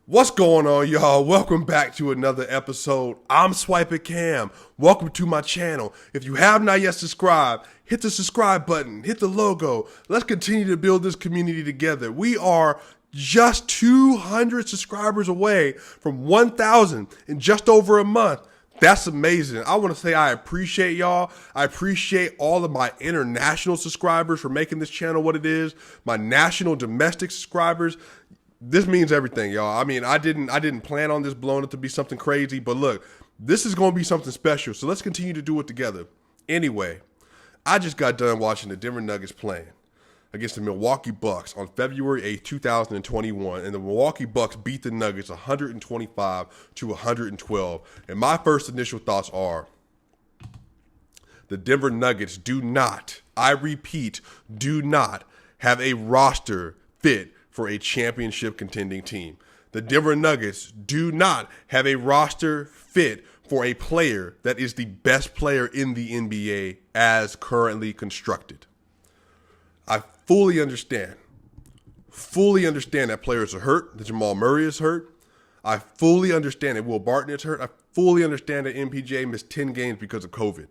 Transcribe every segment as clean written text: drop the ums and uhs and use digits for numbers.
What's going on, y'all? Welcome back to another episode. I'm Swiper Cam. Welcome to my channel. If you have not yet subscribed, hit the subscribe button, hit the logo. Let's continue to build this community together. We are just 200 subscribers away from 1,000 in just over a month. That's amazing. I want to say I appreciate y'all. I appreciate all of my international subscribers for making this channel what it is. My national domestic subscribers. This means everything, y'all. I mean, I didn't plan on this blowing up to be something crazy, but look, this is going to be something special. So let's continue to do it together. Anyway, I just got done watching the Denver Nuggets playing against the Milwaukee Bucks on February 8th, 2021, and the Milwaukee Bucks beat the Nuggets 125-112. And my first initial thoughts are the Denver Nuggets do not, I repeat, do not have a roster fit for a championship contending team. The Denver Nuggets do not have a roster fit for a player that is the best player in the NBA as currently constructed. I fully understand that players are hurt, that Jamal Murray is hurt. I fully understand that Will Barton is hurt. I fully understand that MPJ missed 10 games because of COVID.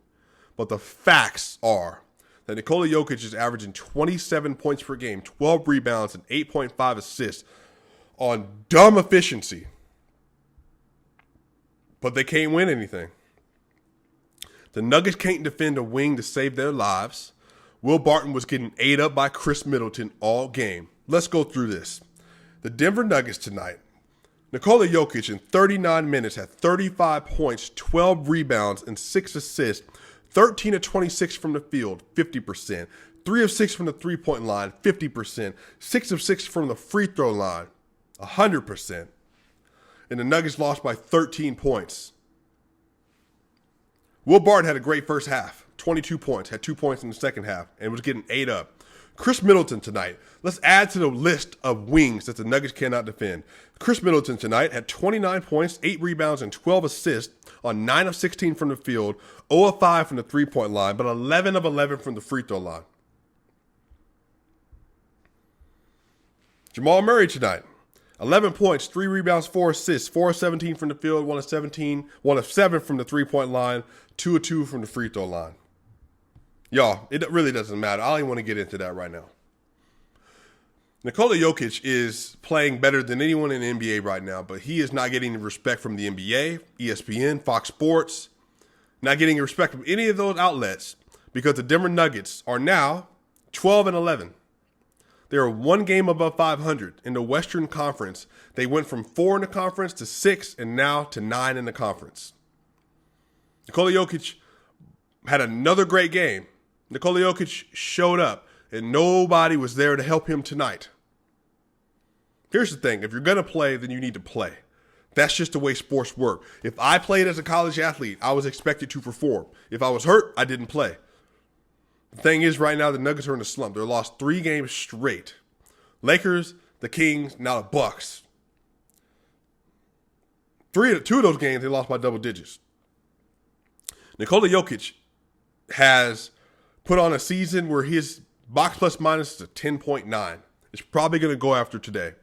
But the facts are that Nikola Jokic is averaging 27 points per game, 12 rebounds, and 8.5 assists on dumb efficiency. But they can't win anything. The Nuggets can't defend a wing to save their lives. Will Barton was getting ate up by Chris Middleton all game. Let's go through this. The Denver Nuggets tonight. Nikola Jokic in 39 minutes had 35 points, 12 rebounds, and 6 assists. 13 of 26 from the field, 50%. 3 of 6 from the three-point line, 50%. 6 of 6 from the free throw line, 100%. And the Nuggets lost by 13 points. Will Barton had a great first half, 22 points, had 2 points in the second half, and was getting ate up. Chris Middleton tonight. Let's add to the list of wings that the Nuggets cannot defend. Chris Middleton tonight had 29 points, 8 rebounds, and 12 assists on 9 of 16 from the field, 0 of 5 from the three-point line, but 11 of 11 from the free throw line. Jamal Murray tonight. 11 points, 3 rebounds, 4 assists, 4 of 17 from the field, 1 of 7 from the three-point line, 2 of 2 from the free throw line. Y'all, it really doesn't matter. I don't even want to get into that right now. Nikola Jokic is playing better than anyone in the NBA right now, but he is not getting respect from the NBA, ESPN, Fox Sports, not getting respect from any of those outlets because the Denver Nuggets are now 12-11. They are one game above 500 in the Western Conference. They went from 4 in the conference to 6 and now to 9 in the conference. Nikola Jokic had another great game. Nikola Jokic showed up, and nobody was there to help him tonight. Here's the thing. If you're going to play, then you need to play. That's just the way sports work. If I played as a college athlete, I was expected to perform. If I was hurt, I didn't play. The thing is, right now, the Nuggets are in a slump. They're lost 3 games straight. Lakers, the Kings, now the Bucks. 2 of those games, they lost by double digits. Nikola Jokic has put on a season where his box plus minus is a 10.9. It's probably going to go after today.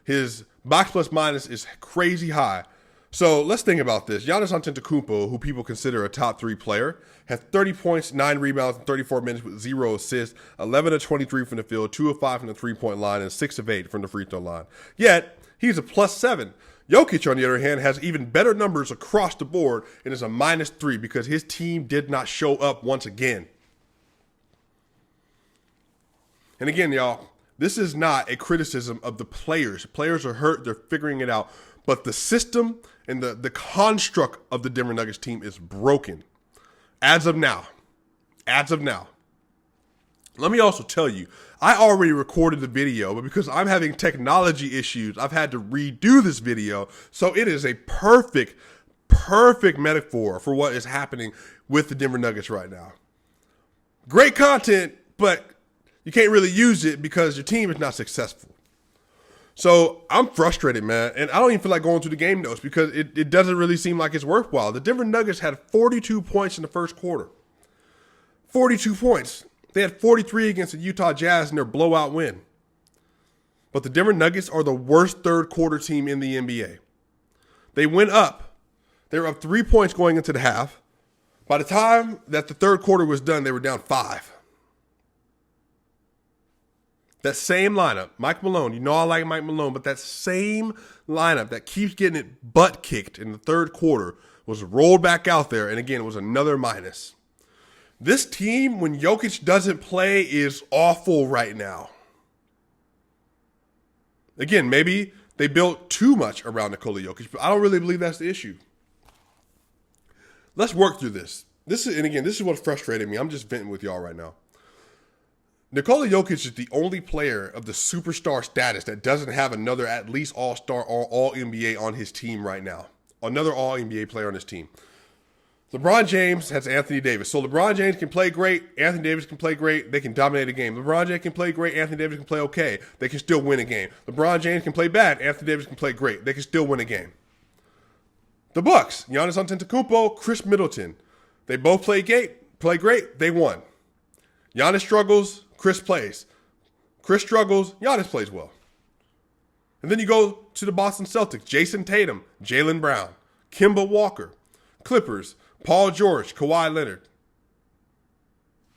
His box plus minus is crazy high. So let's think about this. Giannis Antetokounmpo, who people consider a top 3 player, had 30 points, 9 rebounds in 34 minutes with 0 assists, 11 of 23 from the field, 2 of 5 from the three-point line, and 6 of 8 from the free throw line. Yet, he's a plus 7. Jokic, on the other hand, has even better numbers across the board and is a minus 3 because his team did not show up once again. And again, y'all, this is not a criticism of the players. Players are hurt. They're figuring it out. But the system and the construct of the Denver Nuggets team is broken. As of now. Let me also tell you, I already recorded the video, but because I'm having technology issues, I've had to redo this video. So it is a perfect metaphor for what is happening with the Denver Nuggets right now. Great content, but you can't really use it because your team is not successful. So I'm frustrated, man. And I don't even feel like going through the game notes because it doesn't really seem like it's worthwhile. The Denver Nuggets had 42 points in the first quarter. 42 points. They had 43 against the Utah Jazz in their blowout win. But the Denver Nuggets are the worst third quarter team in the NBA. They went up. They were up 3 points going into the half. By the time that the third quarter was done, they were down 5. That same lineup, Mike Malone, you know I like Mike Malone, but that same lineup that keeps getting it butt kicked in the third quarter was rolled back out there, and again, it was another minus. This team, when Jokic doesn't play, is awful right now. Again, maybe they built too much around Nikola Jokic, but I don't really believe that's the issue. Let's work through this. This is what frustrated me. I'm just venting with y'all right now. Nikola Jokic is the only player of the superstar status that doesn't have another at least all-star or all-NBA on his team right now. Another all-NBA player on his team. LeBron James has Anthony Davis. So LeBron James can play great. Anthony Davis can play great. They can dominate a game. LeBron James can play great. Anthony Davis can play okay. They can still win a game. LeBron James can play bad. Anthony Davis can play great. They can still win a game. The Bucks, Giannis Antetokounmpo, Chris Middleton. They both play great. They won. Giannis struggles. Chris plays. Chris struggles. Giannis plays well. And then you go to the Boston Celtics. Jason Tatum, Jaylen Brown, Kemba Walker, Clippers, Paul George, Kawhi Leonard.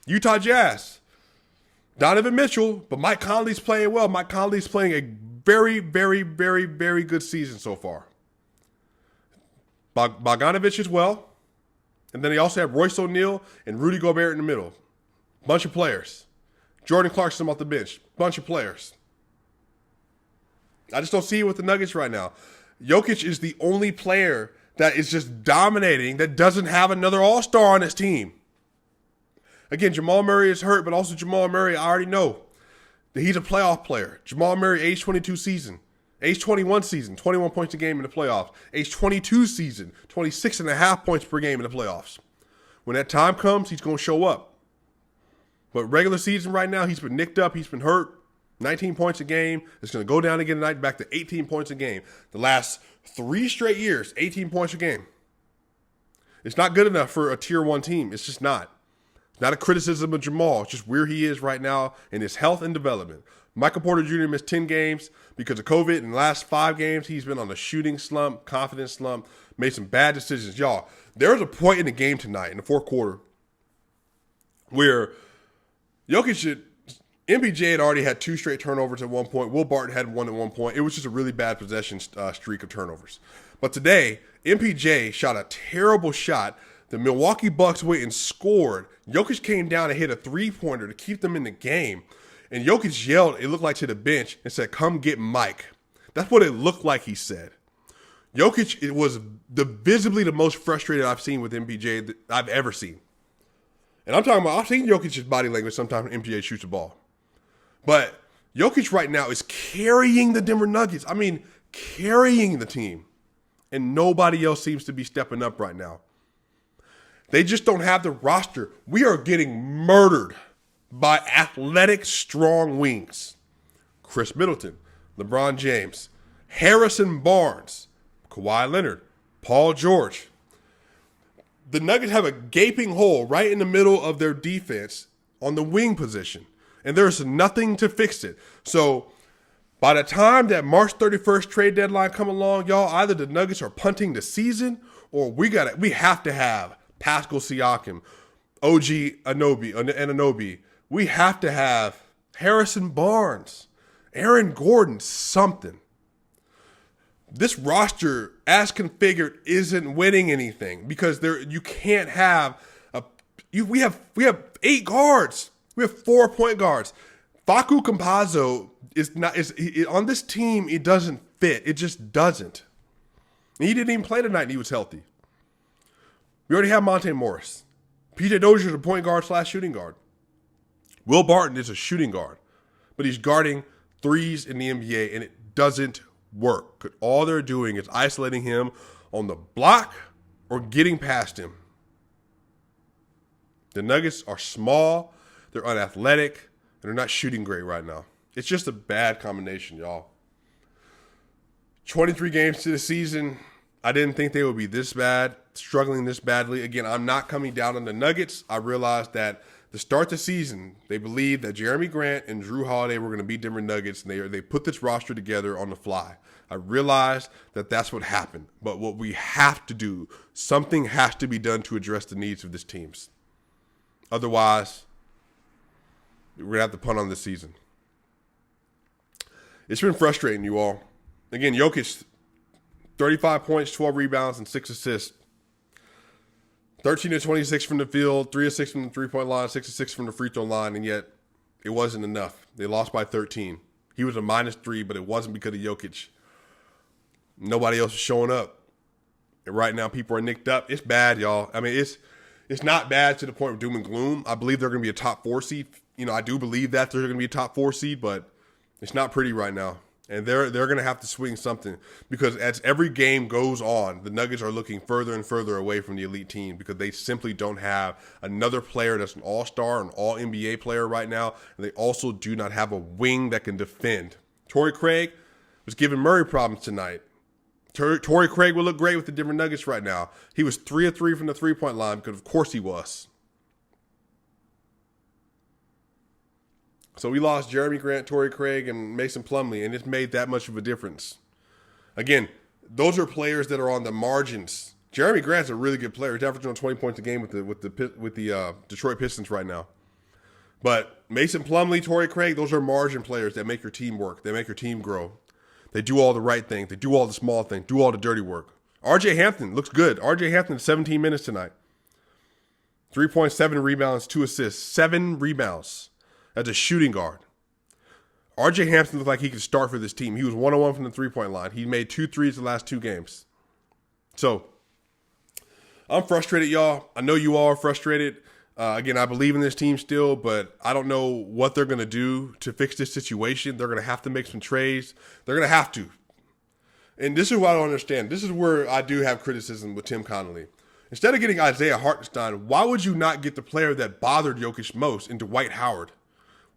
Utah Jazz, Donovan Mitchell, but Mike Conley's playing well. Mike Conley's playing a very, very, very, very good season so far. Bogdanovich as well. And then they also have Royce O'Neal and Rudy Gobert in the middle. Bunch of players. Jordan Clarkson off the bench. Bunch of players. I just don't see it with the Nuggets right now. Jokic is the only player that is just dominating that doesn't have another all-star on his team. Again, Jamal Murray is hurt, but also Jamal Murray, I already know that he's a playoff player. Jamal Murray, age 22 season. Age 21 season, 21 points a game in the playoffs. Age 22 season, 26.5 points per game in the playoffs. When that time comes, he's going to show up. But regular season right now, he's been nicked up. He's been hurt. 19 points a game. It's going to go down again tonight, back to 18 points a game. The last 3 straight years, 18 points a game. It's not good enough for a tier 1 team. It's just not. It's not a criticism of Jamal. It's just where he is right now in his health and development. Michael Porter Jr. missed 10 games because of COVID. In the last 5 games, he's been on a shooting slump, confidence slump, made some bad decisions. Y'all, there was a point in the game tonight, in the fourth quarter, where MPJ had already had 2 straight turnovers at one point. Will Barton had 1 at one point. It was just a really bad possession streak of turnovers. But today, MPJ shot a terrible shot. The Milwaukee Bucks went and scored. Jokic came down and hit a 3-pointer to keep them in the game. And Jokic yelled, it looked like, to the bench and said, "Come get Mike." That's what it looked like he said. Jokic, it was visibly the most frustrated I've seen with MPJ that I've ever seen. And I'm talking about, I've seen Jokic's body language sometimes when MPJ shoots the ball. But Jokic right now is carrying the Denver Nuggets. I mean, carrying the team. And nobody else seems to be stepping up right now. They just don't have the roster. We are getting murdered by athletic, strong wings. Chris Middleton, LeBron James, Harrison Barnes, Kawhi Leonard, Paul George. The Nuggets have a gaping hole right in the middle of their defense on the wing position. And there's nothing to fix it. So by the time that March 31st trade deadline come along, y'all, either the Nuggets are punting the season or we have to have Pascal Siakam, OG Anunoby. We have to have Harrison Barnes, Aaron Gordon, something. This roster, as configured, isn't winning anything because you can't have we have 8 guards. We have 4 point guards. Facu Campazzo on this team. It doesn't fit. It just doesn't. And he didn't even play tonight and he was healthy. We already have Monte Morris. PJ Dozier is a point guard / shooting guard. Will Barton is a shooting guard, but he's guarding threes in the NBA and it doesn't work. 'Cause all they're doing is isolating him on the block or getting past him. The Nuggets are small, they're unathletic, and they're not shooting great right now. It's just a bad combination, y'all. 23 games to the season. I didn't think they would be this bad, struggling this badly. Again, I'm not coming down on the Nuggets. I realize that to start the season, they believed that Jeremy Grant and Drew Holiday were going to be Denver Nuggets, and they put this roster together on the fly. I realized that that's what happened. But what we have to do, something has to be done to address the needs of this team. Otherwise, we're going to have to punt on this season. It's been frustrating, you all. Again, Jokic, 35 points, 12 rebounds, and 6 assists. 13 of 26 from the field, 3 of 6 from the three-point line, 6 of 6 from the free throw line, and yet it wasn't enough. They lost by 13. He was a -3, but it wasn't because of Jokic. Nobody else is showing up. And right now, people are nicked up. It's bad, y'all. I mean, it's not bad to the point of doom and gloom. I believe they're going to be a top 4 seed. You know, I do believe that they're going to be a top 4 seed, but it's not pretty right now. And they're going to have to swing something because as every game goes on, the Nuggets are looking further and further away from the elite team because they simply don't have another player that's an all-star, an all-NBA player right now. And they also do not have a wing that can defend. Torrey Craig was giving Murray problems tonight. Torrey Craig would look great with the Denver Nuggets right now. He was 3 of 3 from the three-point line because of course he was. So we lost Jeremy Grant, Torrey Craig, and Mason Plumlee, and it's made that much of a difference. Again, those are players that are on the margins. Jeremy Grant's a really good player. He's averaging on 20 points a game with the Detroit Pistons right now. But Mason Plumlee, Torrey Craig, those are margin players that make your team work. They make your team grow. They do all the right things. They do all the small things. Do all the dirty work. R.J. Hampton looks good. R.J. Hampton, 17 minutes tonight. 3.7 rebounds, 2 assists, 7 rebounds. As a shooting guard. R.J. Hampton looked like he could start for this team. He was 1-on-1 from the three-point line. He made 2 threes the last 2 games. So, I'm frustrated, y'all. I know you all are frustrated. Again, I believe in this team still, but I don't know what they're going to do to fix this situation. They're going to have to make some trades. They're going to have to. And this is what I don't understand. This is where I do have criticism with Tim Connolly. Instead of getting Isaiah Hartenstein, why would you not get the player that bothered Jokic most in Dwight Howard?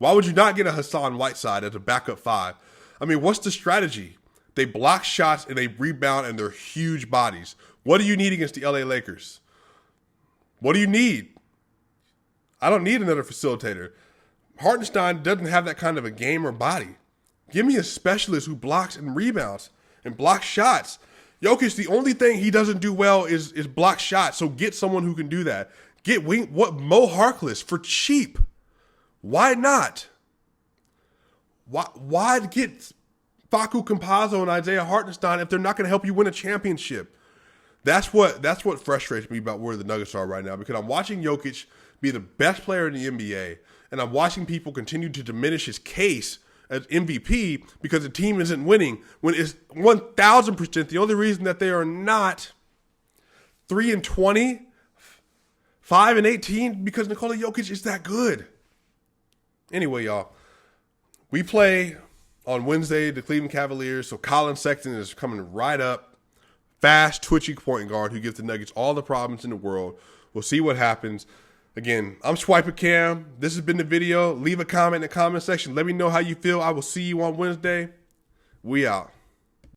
Why would you not get a Hassan Whiteside as a backup 5? I mean, what's the strategy? They block shots and they rebound and they're huge bodies. What do you need against the LA Lakers? What do you need? I don't need another facilitator. Hartenstein doesn't have that kind of a game or body. Give me a specialist who blocks and rebounds and blocks shots. Jokic, the only thing he doesn't do well is block shots. So get someone who can do that. Get Mo Harkless for cheap. Why not? Why get Facu Campazzo and Isaiah Hartenstein if they're not going to help you win a championship? That's what frustrates me about where the Nuggets are right now because I'm watching Jokic be the best player in the NBA and I'm watching people continue to diminish his case as MVP because the team isn't winning when it's 1,000% the only reason that they are not 3-20, 5-18 because Nikola Jokic is that good. Anyway, y'all, we play on Wednesday the Cleveland Cavaliers, so Colin Sexton is coming right up. Fast, twitchy point guard who gives the Nuggets all the problems in the world. We'll see what happens. Again, I'm Swiper Cam. This has been the video. Leave a comment in the comment section. Let me know how you feel. I will see you on Wednesday. We out.